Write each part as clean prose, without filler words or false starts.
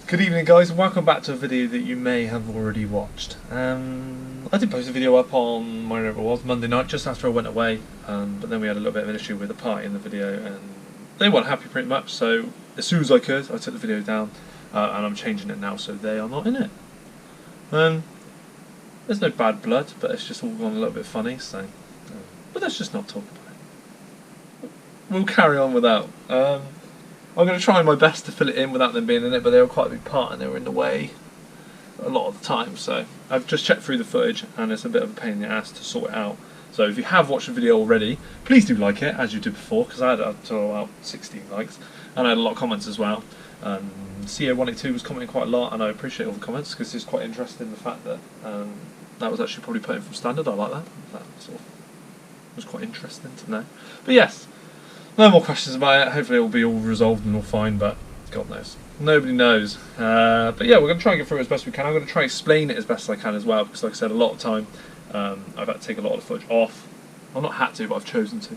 Good evening guys, and welcome back to a video that you may have already watched. I did post a video up on, whenever it was, Monday night, just after I went away, but then we had a little bit of an issue with the party in the video, and they weren't happy pretty much, so as soon as I could, I took the video down, and I'm changing it now so they are not in it. There's no bad blood, but it's just all gone a little bit funny, so, but let's just not talk about it. We'll carry on without. I'm going to try my best to fill it in without them being in it, but they were quite a big part and they were in the way a lot of the time. So I've just checked through the footage and it's a bit of a pain in the ass to sort it out. So if you have watched the video already, please do like it as you did before, because I had up to about 16 likes and I had a lot of comments as well. CO182 was commenting quite a lot, and I appreciate all the comments because it's quite interesting, the fact that that was actually probably put in from standard. I like that. That sort of was quite interesting to know. But yes. No more questions about it. Hopefully it will be all resolved and all fine, but God knows. Nobody knows. But yeah, we're going to try and get through it as best we can. I'm going to try and explain it as best as I can as well, because like I said, a lot of time I've had to take a lot of the footage off. I've not had to, but I've chosen to.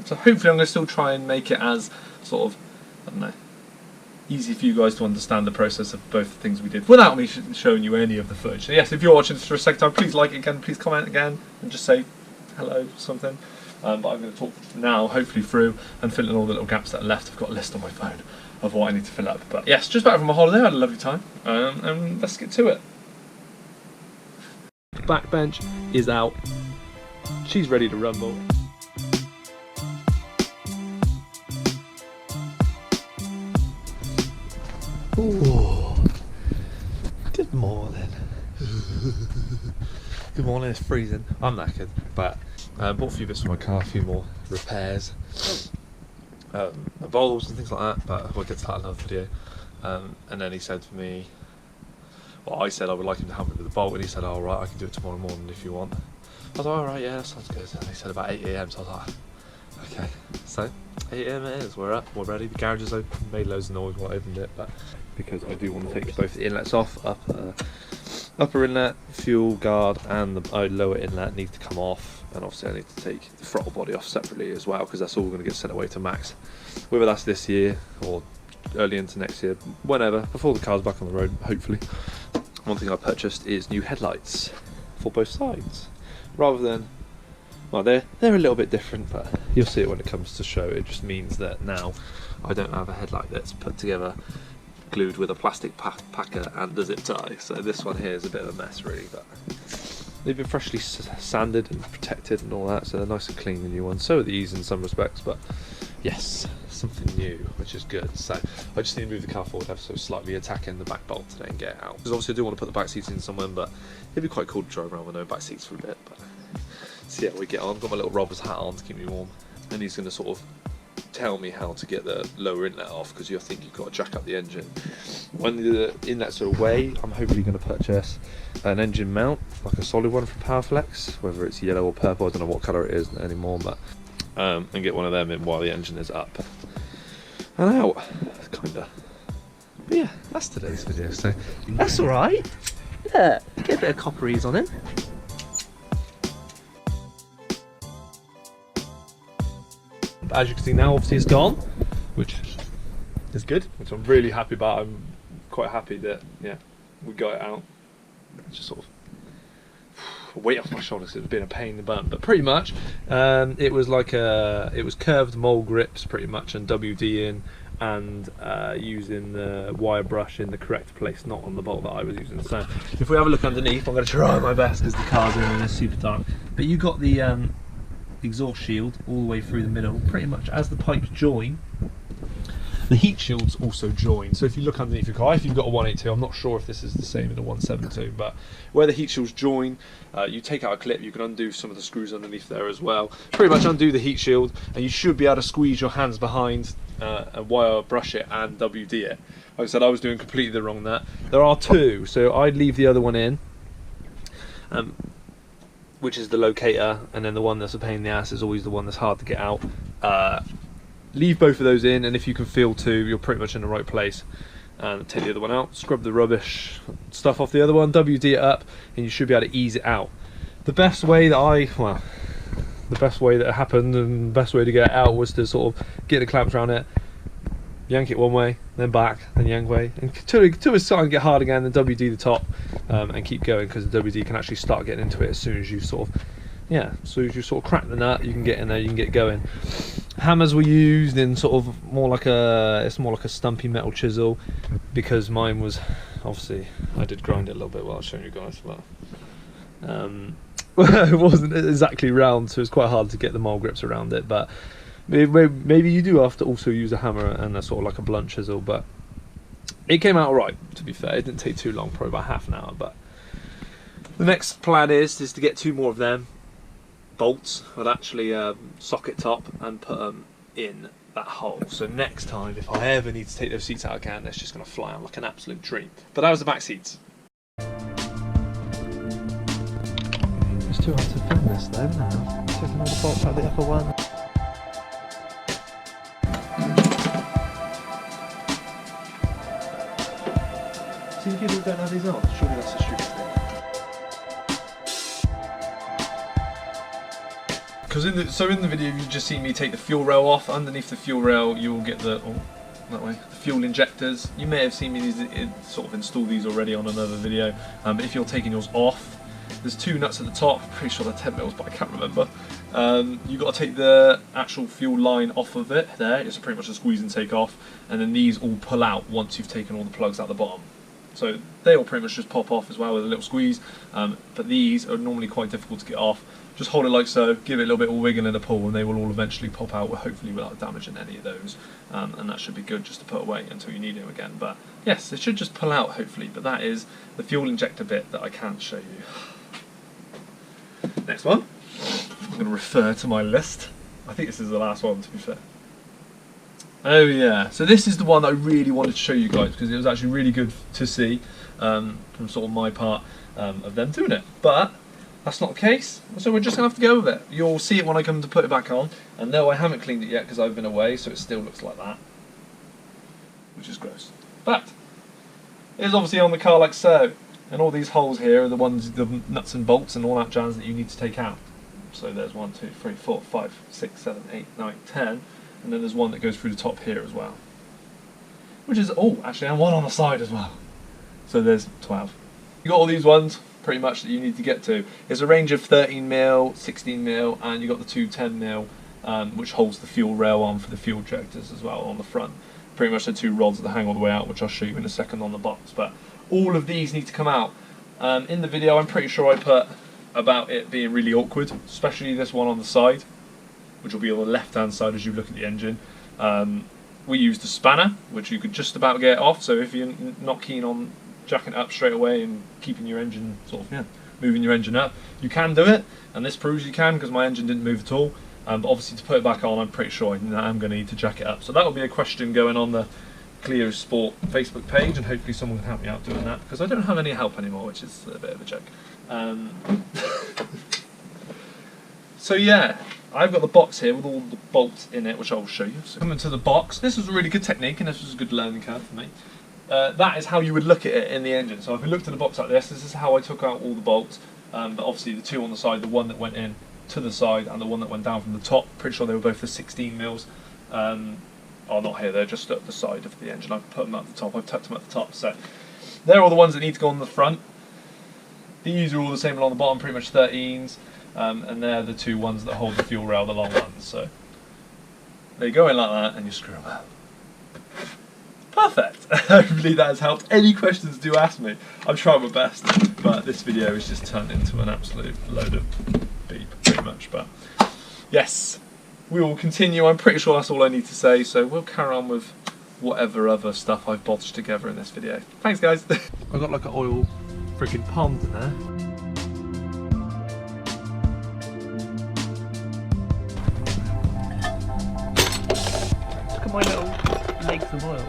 So hopefully I'm going to still try and make it as sort of, I don't know, easy for you guys to understand the process of both the things we did without me showing you any of the footage. So yes, if you're watching this for a second time, please like it again, please comment again, and just say hello or something. But I'm going to talk now, hopefully through, and fill in all the little gaps that are left. I've got a list on my phone of what I need to fill up. But yes, just back from my holiday, I had a lovely time, and let's get to it. Backbench is out. She's ready to rumble. Ooh. Good morning. Good morning, it's freezing. I'm knackered, but bought a few bits for my car, a few more repairs, bulbs and things like that, but we'll get to that in another video. And then he said to me, well, I said I would like him to help me with the bolt, and he said, oh right, I can do it tomorrow morning if you want. I was like, alright, yeah, that sounds good. And he said about 8 AM, so I was like, okay. So 8 AM it is, we're up, we're ready, the garage is open, made loads of noise when I opened it, but because I do want to take both the inlets off, upper inlet, fuel guard, and the lower inlet need to come off, and obviously I need to take the throttle body off separately as well, because that's all going to get sent away to Max, whether that's this year or early into next year, whenever, before the car's back on the road, hopefully. One thing I purchased is new headlights for both sides, rather than, well, they're a little bit different, but you'll see it when it comes to show. It just means that now I don't have a headlight that's put together, glued with a plastic packer and a zip tie. So this one here is a bit of a mess really, but they've been freshly sanded and protected and all that, so they're nice and clean, the new ones. So are these in some respects, but yes, something new, which is good. So I just need to move the car forward ever so slightly, attacking the back bolt today and get it out. Because obviously I do want to put the back seats in somewhere, but it'd be quite cool to drive around with no back seats for a bit. But see how we get on. I've got my little robber's hat on to keep me warm, and he's going to sort of tell me how to get the lower inlet off, because you think you've got to jack up the engine. When the inlets are away, I'm hopefully going to purchase an engine mount, like a solid one from Powerflex, whether it's yellow or purple, I don't know what colour it is anymore, but and get one of them in while the engine is up and out, kinda. But yeah, that's today's video, so that's alright. Yeah, get a bit of copperies on him. As you can see now, obviously it's gone, which is good, which I'm really happy about. I'm quite happy that, yeah, we got it out. It's just sort of weight off my shoulders, it's been a pain in the bum, but pretty much it was like it was curved mole grips pretty much, and WD in, and using the wire brush in the correct place, not on the bolt that I was using. So if we have a look underneath, I'm going to try my best because the car's in and it's super dark, but you got the exhaust shield all the way through the middle, pretty much as the pipes join. The heat shields also join, so if you look underneath your car, if you've got a 182, I'm not sure if this is the same in a 172, but where the heat shields join, you take out a clip, you can undo some of the screws underneath there as well. Pretty much undo the heat shield, and you should be able to squeeze your hands behind and wire brush it and WD it. Like I said, I was doing completely the wrong that. There are two, so I'd leave the other one in, which is the locator, and then the one that's a pain in the ass is always the one that's hard to get out. Leave both of those in, and if you can feel two, you're pretty much in the right place. And take the other one out, scrub the rubbish stuff off the other one, WD it up, and you should be able to ease it out. The best way that the best way that happened and the best way to get it out was to sort of get the clamps around it, yank it one way, then back, then yang way, until it's starting to get hard again. Then WD the top, and keep going, because the WD can actually start getting into it as soon as you sort of, as soon as you sort of crack the nut, you can get in there, you can get going. Hammers were used in sort of it's more like a stumpy metal chisel, because mine was, obviously, I did grind it a little bit while I was showing you guys, but it wasn't exactly round, so it's quite hard to get the mole grips around it. But maybe you do have to also use a hammer and a sort of like a blunt chisel, but it came out alright, to be fair. It didn't take too long, probably about half an hour. But the next plan is to get 2 more of them bolts with actually socket top and put them in that hole. So next time, if I ever need to take those seats out again, it's just going to fly out like an absolute dream. But that was the back seats. It's too hard to film this though now. Taking all the bolts out of the upper one. See, people who don't have these on, surely that's the stupid thing. Because in the video you just see me take the fuel rail off. Underneath the fuel rail you will get the the fuel injectors. You may have seen me sort of install these already on another video, but if you're taking yours off, there's 2 nuts at the top. I'm pretty sure they're 10 mils, but I can't remember. You've got to take the actual fuel line off of it. There, it's pretty much a squeeze and take off, and then these all pull out once you've taken all the plugs out the bottom. So they all pretty much just pop off as well with a little squeeze, but these are normally quite difficult to get off. Just hold it like so, give it a little bit of a wiggle and a pull, and they will all eventually pop out, hopefully without damaging any of those. And that should be good just to put away until you need them again. But yes, they should just pull out hopefully, but that is the fuel injector bit that I can't show you. Next one, I'm going to refer to my list. I think this is the last one, to be fair. Oh yeah, so this is the one that I really wanted to show you guys, because it was actually really good to see from sort of my part of them doing it. But that's not the case, so we're just going to have to go with it. You'll see it when I come to put it back on, and no, I haven't cleaned it yet because I've been away, so it still looks like that, which is gross. But it is obviously on the car like so, and all these holes here are the nuts and bolts and all that jazz that you need to take out. So there's 1, 2, 3, 4, 5, 6, 7, 8, 9, 10, and then there's one that goes through the top here as well. Which is, actually, and one on the side as well. So there's 12. You got all these ones pretty much that you need to get to. There's a range of 13mm, 16mm, and you got the 2 10mm, which holds the fuel rail on for the fuel injectors as well on the front. Pretty much the 2 rods that hang all the way out, which I'll show you in a second on the box. But all of these need to come out. In the video, I'm pretty sure I put about it being really awkward, especially this one on the side, which will be on the left-hand side as you look at the engine. We used a spanner, which you could just about get off. So if you're not keen on jacking it up straight away and keeping your engine moving your engine up, you can do it, and this proves you can, because my engine didn't move at all. But obviously to put it back on, I'm pretty sure I'm going to need to jack it up. So that will be a question going on the Clio Sport Facebook page, and hopefully someone can help me out doing that, because I don't have any help anymore, which is a bit of a joke. So yeah, I've got the box here with all the bolts in it, which I'll show you. So coming to the box, this was a really good technique, and this was a good learning curve for me. That is how you would look at it in the engine. So if we looked at the box like this is how I took out all the bolts, but obviously the 2 on the side, the one that went in to the side and the one that went down from the top, pretty sure they were both the 16mm. Oh, not here, they're just at the side of the engine. I've put them at the top, I've tucked them at the top. So they're all the ones that need to go on the front. These are all the same along the bottom, pretty much 13s, and they're the 2 ones that hold the fuel rail, the long ones. So they go in like that, and you screw them out. Perfect. Hopefully that has helped. Any questions, do ask me. I'm trying my best, but this video is just turned into an absolute load of beep, pretty much. But yes, we will continue. I'm pretty sure that's all I need to say, so we'll carry on with whatever other stuff I've bodged together in this video. Thanks, guys. I've got like an oil freaking pond in there. Look at my little legs of oil.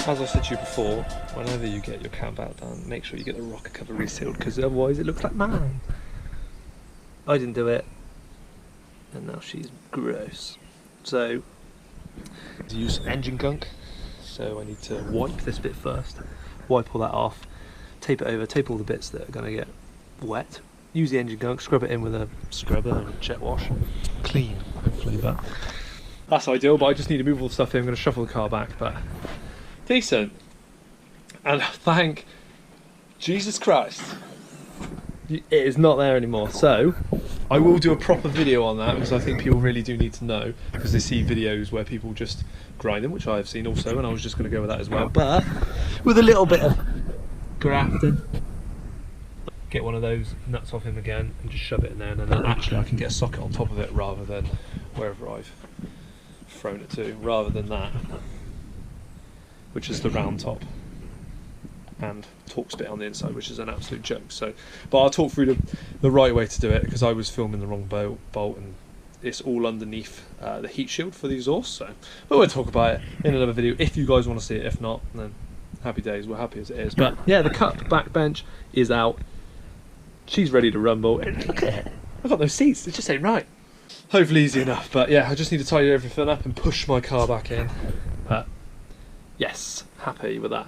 As I said to you before, whenever you get your cab out done, make sure you get the rocker cover resealed, because otherwise it looks like mine. I didn't do it, and now she's gross. So, use some engine gunk so I need to wipe this bit first, wipe all that off, tape it over, tape all the bits that are going to get wet, use the engine gunk, scrub it in with a scrubber and a jet wash, clean hopefully, but that's ideal. But I just need to move all the stuff in. I'm going to shuffle the car back, but decent. And thank Jesus Christ it is not there anymore. So I will do a proper video on that, because I think people really do need to know, because they see videos where people just grind them, which I have seen also, and I was just going to go with that as well, but with a little bit of grafting. Get one of those nuts off him again and just shove it in there, and then actually I can get a socket on top of it rather than wherever I've thrown it to, rather than that, which is the round top and Torx bit on the inside, which is an absolute joke. So, but I'll talk through the right way to do it, because I was filming the wrong bolt and it's all underneath the heat shield for the exhaust. So, but we'll talk about it in another video if you guys want to see it. If not, then happy days. We're happy as it is. But yeah, the cup back bench is out. She's ready to rumble. And look at it. I've got no seats. It just ain't right. Hopefully easy enough. But yeah, I just need to tidy everything up and push my car back in. But yes, happy with that.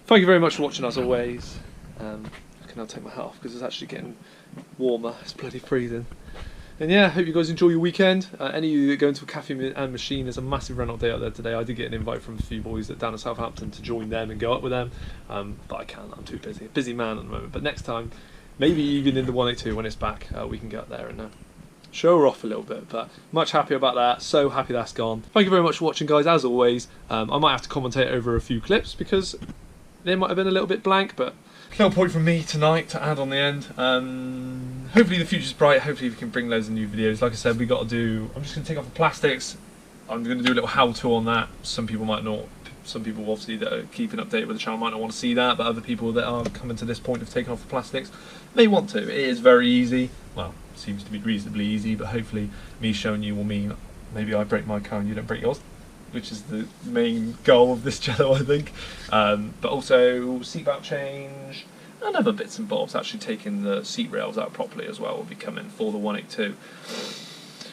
Thank you very much for watching as always. I can now take my hat off because it's actually getting warmer. It's bloody freezing. And yeah, hope you guys enjoy your weekend. Any of you that go into a cafe and machine, there's a massive run-out day out there today. I did get an invite from a few boys that down in Southampton to join them and go up with them. But I can't, I'm too busy. Busy man at the moment. But next time, maybe even in the 182 when it's back, we can get up there and show her off a little bit. But much happier about that. So happy that's gone. Thank you very much for watching, guys. As always, I might have to commentate over a few clips because they might have been a little bit blank, but no point from me tonight to add on the end. Hopefully the future's bright. Hopefully we can bring loads of new videos. Like I said, we got to do. I'm just going to take off the plastics. I'm going to do a little how-to on that. Some people might not. Some people obviously that are keeping updated with the channel might not want to see that, but other people that are coming to this point of taking off the plastics may want to. It is very easy. Well, it seems to be reasonably easy, but hopefully me showing you will mean maybe I break my car and you don't break yours, which is the main goal of this channel, I think. But also seatbelt change and other bits and bobs. Actually taking the seat rails out properly as well will be coming for the 182.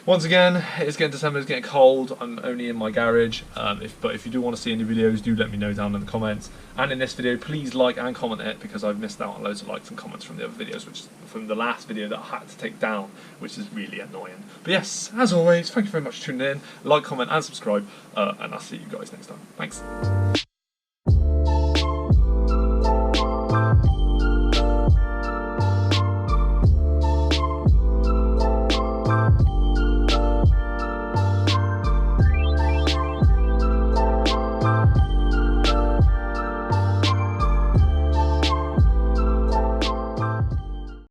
Once again, it's getting December, it's getting cold. I'm only in my garage. But if you do want to see any videos, do let me know down in the comments. And in this video, please like and comment it, because I've missed out on loads of likes and comments from the other videos, which is from the last video that I had to take down, which is really annoying. But yes, as always, thank you very much for tuning in. Like, comment and subscribe, and I'll see you guys next time. Thanks.